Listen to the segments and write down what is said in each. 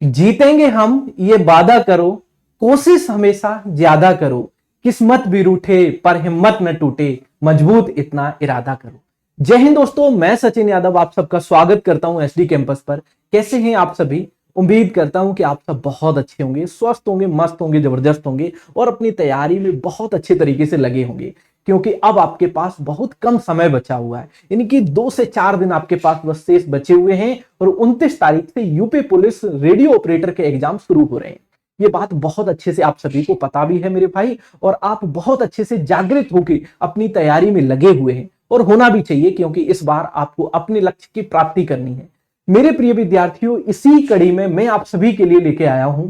जीतेंगे हम ये वादा करो, कोशिश हमेशा ज्यादा करो, किस्मत भी रूठे पर हिम्मत न टूटे, मजबूत इतना इरादा करो। जय हिंद दोस्तों, मैं सचिन यादव आप सबका स्वागत करता हूं एसडी कैंपस पर। कैसे हैं आप सभी? उम्मीद करता हूं कि आप सब बहुत अच्छे होंगे, स्वस्थ होंगे, मस्त होंगे, जबरदस्त होंगे और अपनी तैयारी में बहुत अच्छे तरीके से लगे होंगे, क्योंकि अब आपके पास बहुत कम समय बचा हुआ है। यानी कि 2 से 4 दिन आपके पास बस शेष बचे हुए हैं और 29 तारीख से यूपी पुलिस रेडियो ऑपरेटर के एग्जाम शुरू हो रहे हैं। ये बात बहुत अच्छे से आप सभी को पता भी है मेरे भाई, और आप बहुत अच्छे से जागृत होकर अपनी तैयारी में लगे हुए हैं, और होना भी चाहिए, क्योंकि इस बार आपको अपने लक्ष्य की प्राप्ति करनी है। मेरे प्रिय विद्यार्थियों, इसी कड़ी में मैं आप सभी के लिए लेके आया हूं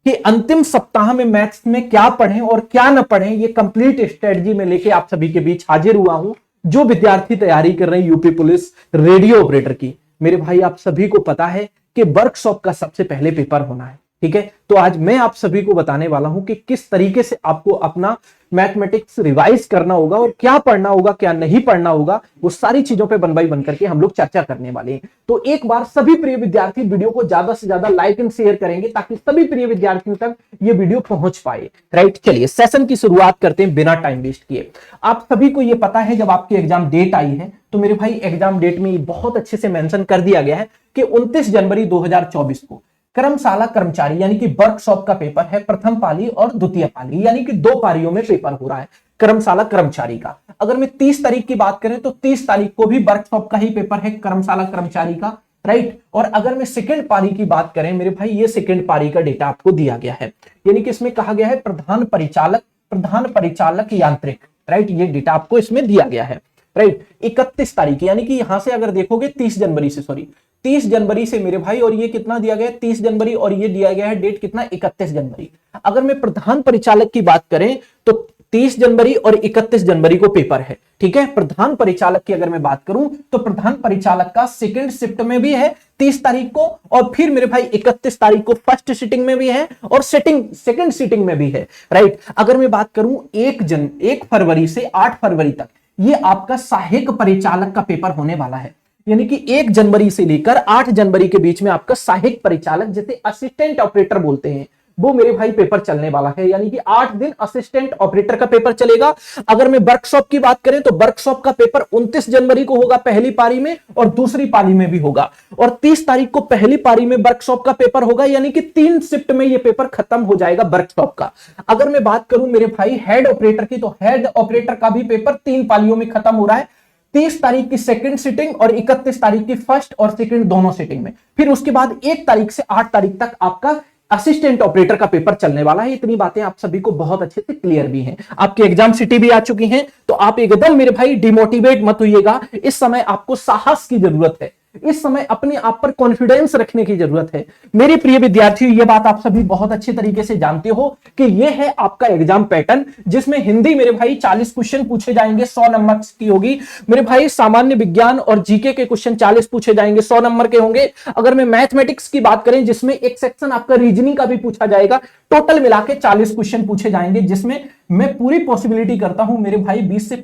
कि अंतिम सप्ताह में मैथ्स में क्या पढ़ें और क्या न पढ़ें, ये कंप्लीट स्ट्रेटजी में लेके आप सभी के बीच हाजिर हुआ हूं। जो विद्यार्थी तैयारी कर रहे हैं यूपी पुलिस रेडियो ऑपरेटर की, मेरे भाई आप सभी को पता है कि वर्कशॉप का सबसे पहले पेपर होना है, ठीक है। तो आज मैं आप सभी को बताने वाला हूं कि किस तरीके से आपको अपना मैथमेटिक्स रिवाइज करना होगा और क्या पढ़ना होगा, क्या नहीं पढ़ना होगा, वो सारी चीजों पे वन बाय वन करके हम लोग चर्चा करने वाले हैं। तो एक बार सभी प्रिय विद्यार्थी वीडियो को ज्यादा से ज्यादा लाइक एंड शेयर करेंगे, ताकि सभी प्रिय विद्यार्थियों तक ये वीडियो पहुंच पाए। राइट, चलिए सेशन की शुरुआत करते हैं बिना टाइम वेस्ट किए। आप सभी को ये पता है, जब आपकी एग्जाम डेट आई है तो मेरे भाई एग्जाम डेट में बहुत अच्छे से मेंशन कर दिया गया है कि 29 जनवरी 2024 को कर्मशाला कर्मचारी यानी कि वर्कशॉप का पेपर है, प्रथम पाली और द्वितीय पाली, यानी कि 2 पारियों में पेपर हो रहा है कर्मशाला कर्मचारी का। अगर मैं 30 तारीख की बात करें तो 30 तारीख को भी वर्कशॉप का ही पेपर है कर्मशाला कर्मचारी का। राइट, और अगर मैं सेकंड पारी की बात करें मेरे भाई, ये सेकंड पारी का डेटा आपको दिया गया है, यानी कि इसमें कहा गया है प्रधान परिचालक यांत्रिक। राइट, ये डेटा आपको इसमें दिया गया है। राइट, 31 तारीख, यानी कि यहां से अगर देखोगे 30 जनवरी से मेरे भाई, और ये कितना दिया गया है 30 जनवरी, और ये दिया गया है डेट कितना 31 जनवरी। अगर मैं प्रधान परिचालक की बात करें तो 30 जनवरी और 31 जनवरी को पेपर है, ठीक है। प्रधान परिचालक की अगर मैं बात करूं तो प्रधान परिचालक का सेकंड शिफ्ट में भी है 30 तारीख को, और फिर मेरे भाई 31 तारीख को फर्स्ट सिटिंग में भी है और सेकंड सिटिंग में भी है। राइट, अगर मैं बात करूं 1 फरवरी से 8 फरवरी तक ये आपका सहायक परिचालक का पेपर होने वाला है, यानी कि 1 जनवरी से लेकर 8 जनवरी के बीच में आपका सहायक परिचालक, जिसे असिस्टेंट ऑपरेटर बोलते हैं, वो मेरे भाई पेपर चलने वाला है। यानी कि 8 दिन असिस्टेंट ऑपरेटर का पेपर चलेगा। अगर मैं वर्कशॉप की बात करें तो वर्कशॉप का पेपर 29 जनवरी को होगा पहली पारी में, और दूसरी पारी में भी होगा, और 30 तारीख को पहली पारी में वर्कशॉप का पेपर होगा, यानी कि 3 शिफ्ट में यह पेपर खत्म हो जाएगा वर्कशॉप का। अगर मैं बात करूं मेरे भाई हेड ऑपरेटर की, तो हेड ऑपरेटर का भी पेपर 3 पालियों में खत्म हो रहा है। 30 तारीख की सेकंड सिटिंग और 31 तारीख की फर्स्ट और सेकंड दोनों सिटिंग में। फिर उसके बाद 1 तारीख से 8 तारीख तक आपका असिस्टेंट ऑपरेटर का पेपर चलने वाला है। इतनी बातें आप सभी को बहुत अच्छे से क्लियर भी हैं। आपकी एग्जाम सिटी भी आ चुकी हैं, तो आप एकदम मेरे भाई डिमोटिवेट मत होइएगा। इस समय आपको साहस की जरूरत है, इस समय अपने आप पर कॉन्फिडेंस रखने की जरूरत है। मेरे प्रिय विद्यार्थियों, यह बात आप सभी बहुत अच्छे तरीके से जानते हो कि यह है आपका एग्जाम पैटर्न, जिसमें हिंदी मेरे भाई 40 क्वेश्चन पूछे जाएंगे, 100 नंबर की होगी। मेरे भाई सामान्य विज्ञान और जीके के क्वेश्चन 40 पूछे जाएंगे, 100 नंबर के होंगे। अगर मैं मैथमेटिक्स की बात करें, जिसमें एक सेक्शन आपका रीजनिंग का भी पूछा जाएगा, टोटल मिला के 40 क्वेश्चन पूछे जाएंगे, जिसमें मैं पूरी पॉसिबिलिटी करता हूं मेरे भाई 20 से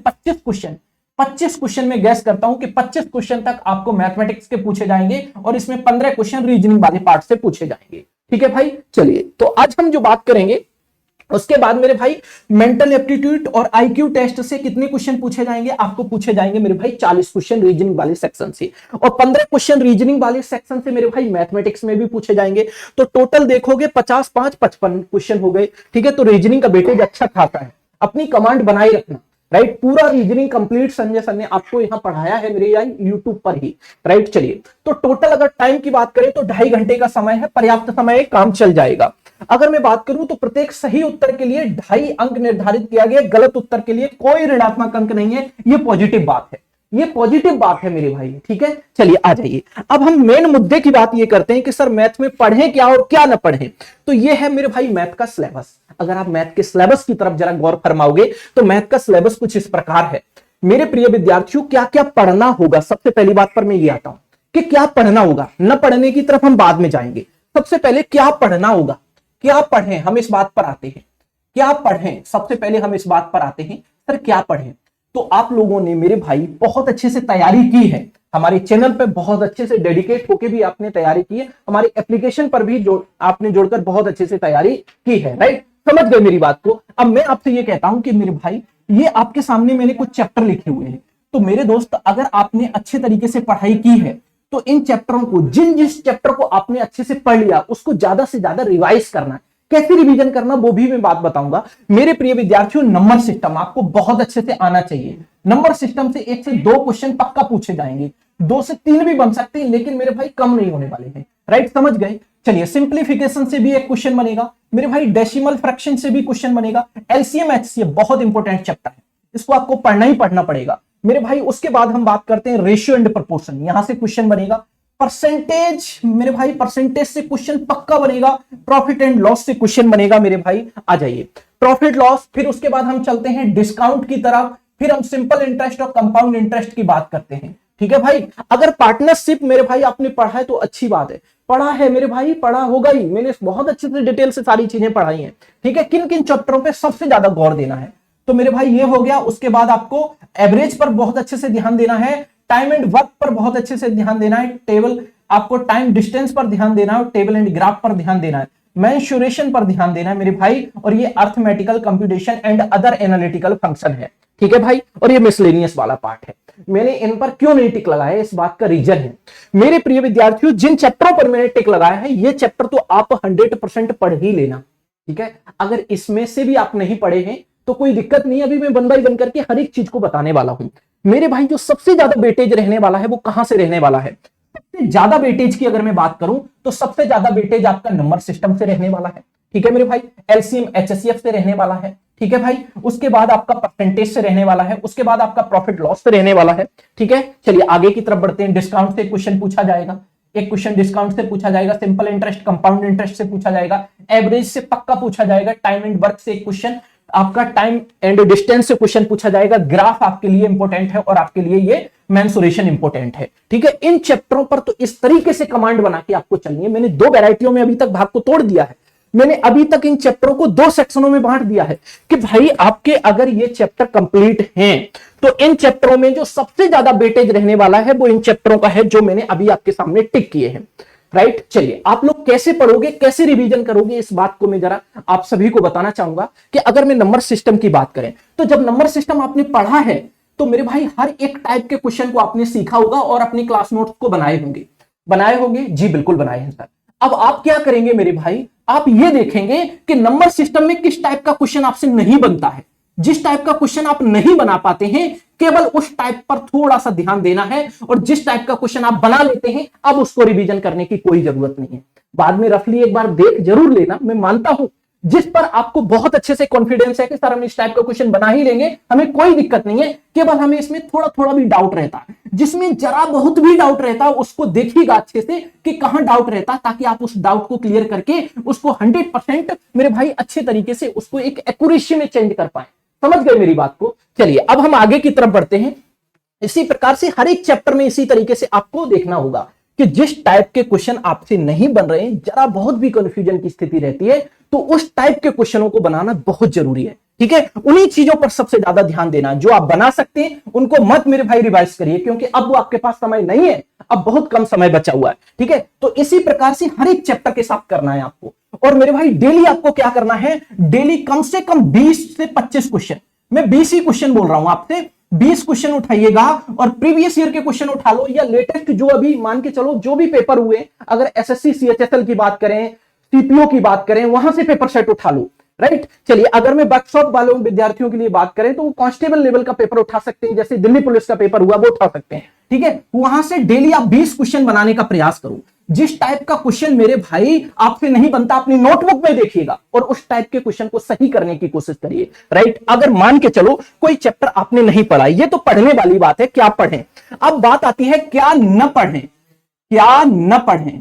25 क्वेश्चन में गैस करता हूं कि 25 क्वेश्चन तक आपको मैथमेटिक्स के पूछे जाएंगे, और इसमें 15 क्वेश्चन रीजनिंग वाले पार्ट से पूछे जाएंगे। ठीक है भाई, चलिए तो आज हम जो बात करेंगे, उसके बाद मेरे भाई मेंटल एप्टीट्यूड और आईक्यू टेस्ट से कितने क्वेश्चन पूछे जाएंगे? आपको पूछे जाएंगे मेरे भाई 40 क्वेश्चन रीजनिंग वाले सेक्शन से, और 15 क्वेश्चन रीजनिंग वाले सेक्शन से मेरे भाई मैथमेटिक्स में भी पूछे जाएंगे। तो टोटल देखोगे 50 5 55 क्वेश्चन हो गए। ठीक है, तो रीजनिंग का वेटेज अच्छा खासा है, अपनी कमांड बनाए रखना। राइट, पूरा रीजनिंग कंप्लीट संजय सर ने आपको यहां पढ़ाया है मेरे यहाँ यूट्यूब पर ही। राइट, चलिए तो टोटल अगर टाइम की बात करें तो 2.5 घंटे का समय है, पर्याप्त समय, काम चल जाएगा। अगर मैं बात करूं तो प्रत्येक सही उत्तर के लिए 2.5 अंक निर्धारित किया गया, गलत उत्तर के लिए कोई ऋणात्मक अंक नहीं है। ये पॉजिटिव बात है, ये पॉजिटिव बात है मेरे भाई। ठीक है, चलिए आ जाइए। अब हम मेन मुद्दे की बात ये करते हैं कि सर मैथ में पढ़ें क्या और क्या ना पढ़ें। तो ये है मेरे भाई मैथ का सिलेबस। अगर आप मैथ के सिलेबस की तरफ जरा गौर फरमाओगे तो मैथ का सिलेबस कुछ इस प्रकार है मेरे प्रिय विद्यार्थियों। क्या क्या पढ़ना होगा, सबसे पहली बात पर मैं ये आता हूं कि क्या पढ़ना होगा। न पढ़ने की तरफ हम बाद में जाएंगे, सबसे पहले क्या पढ़ना होगा, क्या पढ़ें, हम इस बात पर आते हैं। क्या पढ़ें, सबसे पहले हम इस बात पर आते हैं सर क्या पढ़ें। तो आप लोगों ने मेरे भाई बहुत अच्छे से तैयारी की है, हमारे चैनल पे बहुत अच्छे से डेडिकेट होके भी आपने तैयारी की है, हमारी एप्लीकेशन पर भी आपने जोड़कर बहुत अच्छे से तैयारी की है, राइट। समझ गए मेरी बात को। अब मैं आपसे ये कहता हूं कि मेरे भाई ये आपके सामने मैंने कुछ चैप्टर लिखे हुए हैं, तो मेरे दोस्त अगर आपने अच्छे तरीके से पढ़ाई की है तो इन चैप्टरों को, जिस चैप्टर को आपने अच्छे से पढ़ लिया उसको ज्यादा से ज्यादा रिवाइज करना है। कैसे रिवीजन करना वो भी मैं बात बताऊंगा। मेरे प्रिय विद्यार्थियों, नंबर सिस्टम आपको बहुत अच्छे से आना चाहिए। नंबर सिस्टम से 1 से 2 क्वेश्चन पक्का पूछे जाएंगे, 2 से 3 भी बन सकते हैं, लेकिन मेरे भाई कम नहीं होने वाले हैं, राइट। समझ गए। चलिए, सिंप्लीफिकेशन से भी एक क्वेश्चन बनेगा मेरे भाई, डेसिमल फ्रैक्शन से भी क्वेश्चन बनेगा, एलसीएम एचसीएफ बहुत इंपॉर्टेंट चैप्टर है, इसको आपको पढ़ना ही पढ़ना पड़ेगा मेरे भाई। उसके बाद हम बात करते हैं रेशियो एंड प्रोपोर्शन, यहां से क्वेश्चन बनेगा। परसेंटेज मेरे भाई, परसेंटेज से क्वेश्चन पक्का बनेगा। प्रॉफिट एंड लॉस से क्वेश्चन बनेगा मेरे भाई, आ जाइए प्रॉफिट लॉस। फिर उसके बाद हम चलते हैं डिस्काउंट की तरफ, फिर हम सिंपल इंटरेस्ट और कंपाउंड इंटरेस्ट की बात करते हैं, ठीक है भाई। अगर पार्टनरशिप मेरे भाई आपने पढ़ा है तो अच्छी बात है, पढ़ा है मेरे भाई, पढ़ा होगा ही, मैंने बहुत अच्छे से डिटेल से सारी चीजें पढ़ाई हैं, ठीक है। किन किन चैप्टरों पे सबसे ज्यादा गौर देना है, तो मेरे भाई ये हो गया। उसके बाद आपको एवरेज पर बहुत अच्छे से ध्यान देना है, टाइम एंड वर्क पर बहुत अच्छे से ध्यान देना है, टेबल आपको टाइम डिस्टेंस पर ध्यान देना है, टेबल एंड ग्राफ पर ध्यान देना है, मेंसुरेशन पर ध्यान देना है मेरे भाई, और ये arithmetical computation and other analytical function है, ठीक है भाई। और ये मिसलेनियस वाला पार्ट है। मैंने इन पर क्यों नहीं टिक लगाया, इस बात का रीजन है मेरे प्रिय विद्यार्थियों, जिन चैप्टरों पर मैंने टिक लगाया है ये चैप्टर तो आप 100% पढ़ ही लेना, ठीक है। अगर इसमें से भी आप नहीं पढ़े हैं तो कोई दिक्कत नहीं, अभी मैं वन बाई वन करके हर एक चीज को बताने वाला हूं मेरे भाई। जो सबसे ज्यादा वेटेज रहने वाला है वो कहां से रहने वाला है, सबसे ज्यादा वेटेज की अगर मैं बात करूं तो सबसे ज्यादा वेटेज आपका नंबर सिस्टम से रहने वाला है, ठीक है मेरे भाई। एलसीएम एचसीएफ से रहने वाला है, ठीक है भाई। उसके बाद आपका परसेंटेज से रहने वाला है, उसके बाद आपका प्रॉफिट लॉस से रहने वाला है, ठीक है। चलिए आगे की तरफ बढ़ते हैं। डिस्काउंट से क्वेश्चन पूछा जाएगा, एक क्वेश्चन डिस्काउंट से पूछा जाएगा, सिंपल इंटरेस्ट कंपाउंड इंटरेस्ट से पूछा जाएगा, एवरेज से पक्का पूछा जाएगा, टाइम एंड वर्क से एक क्वेश्चन, आपका टाइम एंड डिस्टेंस से क्वेश्चन पूछा जाएगा, ग्राफ आपके लिए इंपॉर्टेंट है और आपके लिए ये मेंसुरेशन इंपॉर्टेंट है, ठीक है। इन चैप्टरों पर तो इस तरीके से कमांड बना के आपको चलनी है। मैंने 2 वैरायटियों में अभी तक भाग को तोड़ दिया है, मैंने अभी तक इन चैप्टरों को 2 सेक्शनों में बांट दिया है कि भाई आपके अगर ये चैप्टर कंप्लीट हैं तो इन चैप्टरों में जो सबसे ज्यादा वेटेज रहने वाला है वो इन चैप्टरों का है जो मैंने अभी आपके सामने टिक किए हैं, राइट। चलिए, आप लोग कैसे पढ़ोगे, कैसे रिवीजन करोगे, इस बात को मैं जरा आप सभी को बताना चाहूंगा कि अगर मैं नंबर सिस्टम की बात करें तो जब नंबर सिस्टम आपने पढ़ा है तो मेरे भाई हर एक टाइप के क्वेश्चन को आपने सीखा होगा और अपने क्लास नोट्स को बनाए होंगे जी बिल्कुल बनाए हैं सर। अब आप क्या करेंगे मेरे भाई, आप ये देखेंगे कि नंबर सिस्टम में किस टाइप का क्वेश्चन आपसे नहीं बनता है, जिस टाइप का क्वेश्चन आप नहीं बना पाते हैं केवल उस टाइप पर थोड़ा सा ध्यान देना है, और जिस टाइप का क्वेश्चन आप बना लेते हैं अब उसको रिवीजन करने की कोई जरूरत नहीं है। बाद में रफली एक बार देख जरूर लेना, मैं मानता हूं जिस पर आपको बहुत अच्छे से कॉन्फिडेंस है कि सर हम इस टाइप का क्वेश्चन बना ही लेंगे, हमें कोई दिक्कत नहीं है, केवल हमें इसमें थोड़ा थोड़ा भी डाउट रहता है, जिसमें जरा बहुत भी डाउट रहता है उसको देखिएगा अच्छे से कि कहां डाउट रहता है, ताकि आप उस डाउट को क्लियर करके उसको 100% मेरे भाई अच्छे तरीके से उसको एक एक्यूरेसी में चेंज कर पाए। समझ गए मेरी बात को। चलिए अब हम आगे की तरफ बढ़ते हैं। इसी प्रकार से हर एक चैप्टर में इसी तरीके से आपको देखना होगा कि जिस टाइप के क्वेश्चन आपसे नहीं बन रहे हैं, जरा बहुत भी कंफ्यूजन की स्थिति रहती है, तो उस टाइप के क्वेश्चनों को बनाना बहुत जरूरी है, ठीक है। उन्हीं चीजों पर सबसे ज्यादा ध्यान देना, जो आप बना सकते हैं उनको मत मेरे भाई रिवाइज करिए, क्योंकि अब वो आपके पास समय नहीं है, अब बहुत कम समय बचा हुआ है, ठीक है। तो इसी प्रकार से हर एक चैप्टर के साथ करना है आपको। और मेरे भाई डेली आपको क्या करना है, डेली कम से कम 20 से 25 क्वेश्चन, मैं 20 ही क्वेश्चन बोल रहा हूं आपसे, 20 क्वेश्चन उठाइएगा और प्रीवियस ईयर के क्वेश्चन उठा लो, या लेटेस्ट जो अभी मान के चलो जो भी पेपर हुए, अगर एसएससी सीएचएसएल की बात करें, सीपीओ की बात करें, वहां से पेपर सेट उठा लो, राइट। चलिए अगर मैं वर्कशॉप वालों विद्यार्थियों के लिए बात करें तो वो कांस्टेबल लेवल का पेपर उठा सकते हैं, जैसे दिल्ली पुलिस का पेपर हुआ वो उठा सकते हैं, ठीक है। वहां से डेली आप 20 क्वेश्चन बनाने का प्रयास करो। जिस टाइप का क्वेश्चन मेरे भाई आपसे नहीं बनता, अपनी नोटबुक में देखिएगा और उस टाइप के क्वेश्चन को सही करने की कोशिश करिए, राइट। अगर मान के चलो कोई चैप्टर आपने नहीं पढ़ा, ये तो पढ़ने वाली बात है, क्या पढ़ें। अब बात आती है क्या न पढ़ें, क्या न पढ़ें,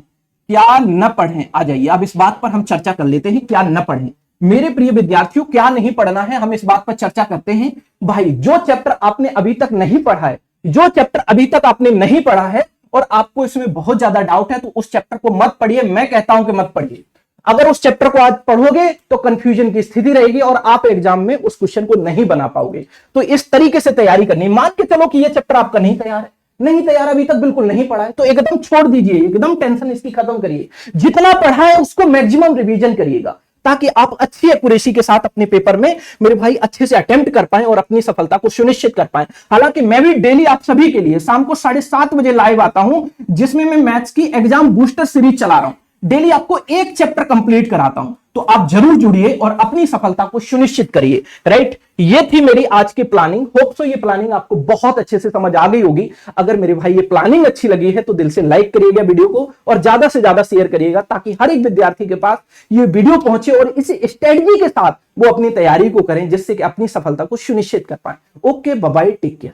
क्या न पढ़ें। आ जाइए अब इस बात पर हम चर्चा कर लेते हैं, क्या न पढ़ें। मेरे प्रिय विद्यार्थियों, क्या नहीं पढ़ना है, हम इस बात पर चर्चा करते हैं। भाई जो चैप्टर आपने अभी तक नहीं पढ़ा है, जो चैप्टर अभी तक आपने नहीं पढ़ा है और आपको इसमें बहुत ज्यादा डाउट है, तो उस चैप्टर को मत पढ़िए, मैं कहता हूं कि मत पढ़िए। अगर उस चैप्टर को आज पढ़ोगे तो कंफ्यूजन की स्थिति रहेगी और आप एग्जाम में उस क्वेश्चन को नहीं बना पाओगे। तो इस तरीके से तैयारी करनी। मान के चलो कि ये चैप्टर आपका नहीं तैयार है, नहीं तैयार, अभी तक बिल्कुल नहीं पढ़ा है, तो एकदम छोड़ दीजिए, एकदम टेंशन इसकी खत्म करिए। जितना पढ़ा है उसको मैक्सिमम रिवीजन करिएगा, ताकि आप अच्छी एक्यूरेसी के साथ अपने पेपर में मेरे भाई अच्छे से अटेम्प्ट कर पाएं और अपनी सफलता को सुनिश्चित कर पाएं। हालांकि मैं भी डेली आप सभी के लिए शाम को 7:30 बजे लाइव आता हूं, जिसमें मैं मैथ्स की एग्जाम बूस्टर सीरीज चला रहा हूं। डेली आपको एक चैप्टर कंप्लीट कराता हूं, तो आप जरूर जुड़िए और अपनी सफलता को सुनिश्चित करिए। राइट, ये थी मेरी आज की प्लानिंग। होप सो ये प्लानिंग आपको बहुत अच्छे से समझ आ गई होगी। अगर मेरे भाई ये प्लानिंग अच्छी लगी है तो दिल से लाइक करिएगा वीडियो को और ज्यादा से ज्यादा शेयर करिएगा, ताकि हर एक विद्यार्थी के पास ये वीडियो पहुंचे और इस स्ट्रेटजी के साथ वो अपनी तैयारी को करें, जिससे कि अपनी सफलता को सुनिश्चित कर पाए। Okay, bye bye, take care.